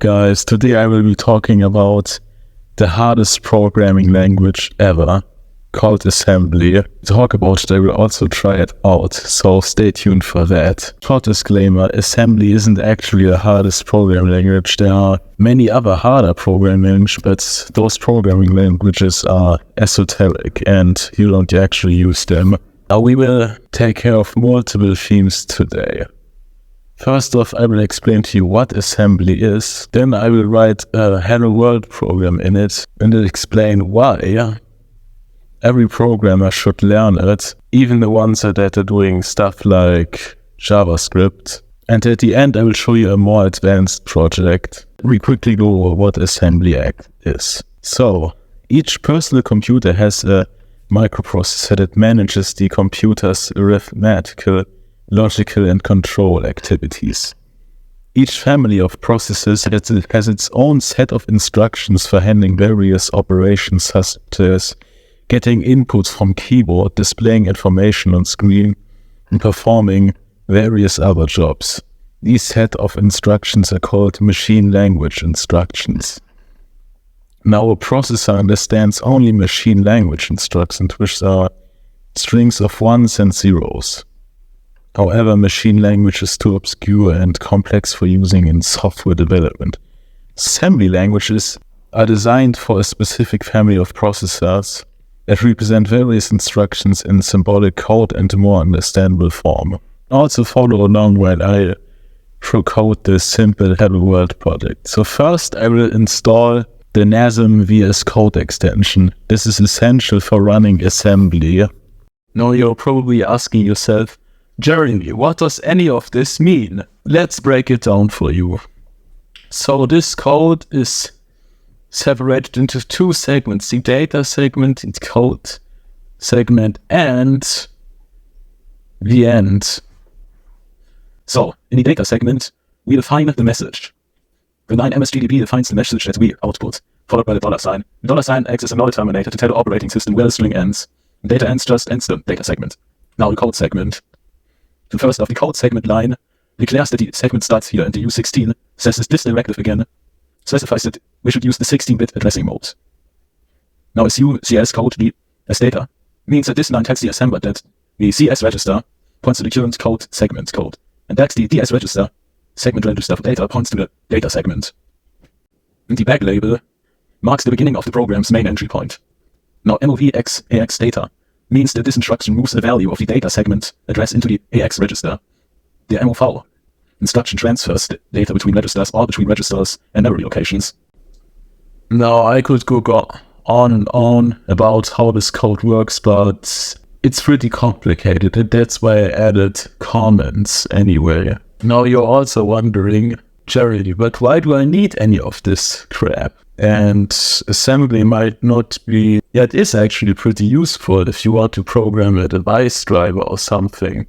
Guys, today I will be talking about the hardest programming language ever, called assembly. To talk about it, I will also try it out, so stay tuned for that. Short disclaimer, assembly isn't actually the hardest programming language. There are many other harder programming languages, but those programming languages are esoteric and you don't actually use them. Now we will take care of multiple themes today. First off, I will explain to you what assembly is. Then I will write a Hello World program in it and explain why every programmer should learn it, even the ones that are doing stuff like JavaScript. And at the end, I will show you a more advanced project. We quickly go over what assembly is. So, each personal computer has a microprocessor that manages the computer's arithmetical, logical and control activities. Each family of processors has its own set of instructions for handling various operations such as getting inputs from keyboard, displaying information on screen, and performing various other jobs. These set of instructions are called machine language instructions. Now a processor understands only machine language instructions, which are strings of ones and zeros. However, machine language is too obscure and complex for using in software development. Assembly languages are designed for a specific family of processors that represent various instructions in symbolic code and a more understandable form. Also follow along while I code this simple Hello World project. So first I will install the NASM VS Code extension. This is essential for running assembly. Now you're probably asking yourself, Jeremy, what does any of this mean? Let's break it down for you. So this code is separated into two segments, the data segment, the code segment, and the end. So in the data segment, we define the message. The line MSGDB defines the message that we output, followed by the $sign. The $sign acts as a null terminator to tell the operating system where the string ends. The data ends just ends the data segment. Now the code segment. The first of the code segment line declares that the segment starts here, and the U16 says this directive again specifies that we should use the 16-bit addressing mode. Now assume CS code B as data means that this line tells the assembler that the CS register points to the current code segment code, and that the DS register segment register for data points to the data segment. And the back label marks the beginning of the program's main entry point. Now MOV AX data means that this instruction moves a value of the data segment address into the AX register. The MOV instruction transfers the data between registers or between registers and memory locations. Now I could go on and on about how this code works, but it's pretty complicated, and that's why I added comments anyway. Now you're also wondering, Jeremy, but why do I need any of this crap? And assembly might not be, it is actually pretty useful if you want to program a device driver or something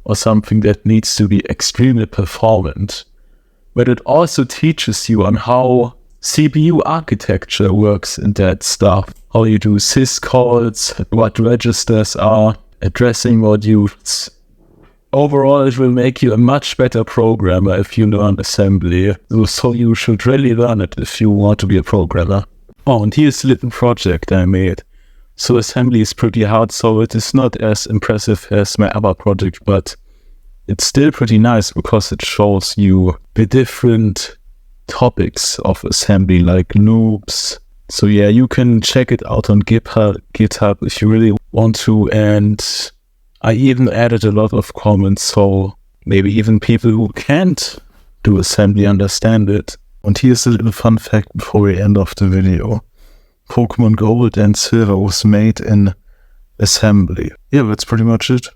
that needs to be extremely performant. But it also teaches you on how CPU architecture works in that stuff, how you do syscalls, what registers are, addressing modules. Overall, it will make you a much better programmer if you learn assembly. So you should really learn it if you want to be a programmer. Oh, and here's a little project I made. So assembly is pretty hard, so it is not as impressive as my other project, but it's still pretty nice because it shows you the different topics of assembly, like loops. So yeah, you can check it out on GitHub if you really want to, and I even added a lot of comments, so maybe even people who can't do assembly understand it. And here's a little fun fact before we end off the video. Pokemon Gold and Silver was made in assembly. Yeah, that's pretty much it.